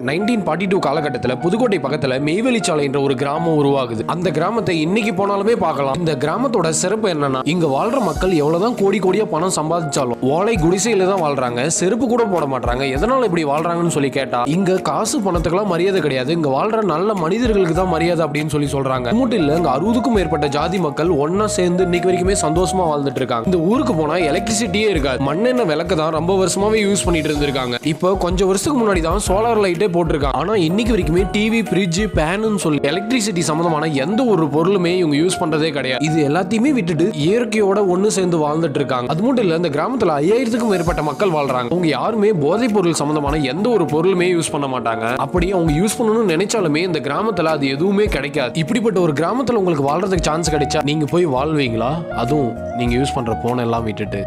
1942 காலகட்டத்தில் புதுக்கோட்டை பக்கத்துல மெய்வெளிச்சாலை என்ற ஒரு கிராமம் உருவாகுது. அந்த கிராமத்தை இன்னைக்கு போனாலுமே பார்க்கலாம். இந்த கிராமத்தோட சிறப்பு என்னன்னா, இங்க வாழ்ற மக்கள் எவ்வளவுதான் கோடி கோடியா பணம் சம்பாதிச்சாலும் ஓலை குடிசையில தான் வாழ்றாங்க. செருப்பு கூட போட மாட்டாங்க. எதனால இப்படி வாழ்றாங்கன்னு சொல்லி கேட்டா, இங்க காசு பணத்துக்கெல்லாம் மரியாதை கிடையாது. இங்க வாழ்ற நல்ல மனிதர்களுக்கு தான் மரியாதை அப்படின்னு சொல்லி சொல்றாங்க. மட்டும் இல்ல, இங்க 60க்கும் மேற்பட்ட ஜாதி மக்கள் ஒன்னா சேர்ந்து இன்னைக்கு வரைக்குமே சந்தோஷமா வாழ்ந்துட்டு இருக்காங்க. இந்த ஊருக்கு போனா எலக்ட்ரிசிட்டியே இருக்காது. மண்ணெண்ணெய் விளக்கு தான் ரொம்ப வருஷமாவே யூஸ் பண்ணிட்டு இருந்திருக்காங்க. இப்போ கொஞ்சம் வருஷத்துக்கு முன்னாடி தான் சோலார் லைட்டே போட்டிருக்காங்க. ஆனா இன்னைக்கு வரைக்குமே டிவி, ஃப்ரிட்ஜ், பேனுன்னு சொல்லி எலக்ட்ரிசிட்டி சம்பந்தமான எந்த ஒரு பொருளுமே இவங்க யூஸ் பண்றதே கிடையாது. இது எல்லாத்தையுமே விட்டுட்டு இயற்கையோட ஒண்ணு சேர்ந்து வாழ்ந்துட்டு இருக்காங்க. அது மட்டும் இல்ல, இந்த கிராமத்துல 5000க்கும் மேற்பட்ட மக்கள் வாழ்றாங்க. அவங்க யாருமே போதைப் பொருள் சம்பந்தமான எந்த ஒரு பொருளுமே யூஸ் பண்ண மாட்டாங்க. அப்படியே அவங்க யூஸ் பண்ணணும்னு நினைச்சாலுமே இந்த கிராமத்துல அது எதுவுமே கிடைக்காது. இப்படிப்பட்ட ஒரு கிராமத்துல உங்களுக்கு வாழ்றதுக்கு சான்ஸ் கிடைச்சா நீங்க போய் வாழ்வீங்களா? அதுவும் நீங்க யூஸ் பண்ற போன் எல்லாம் விட்டுட்டு.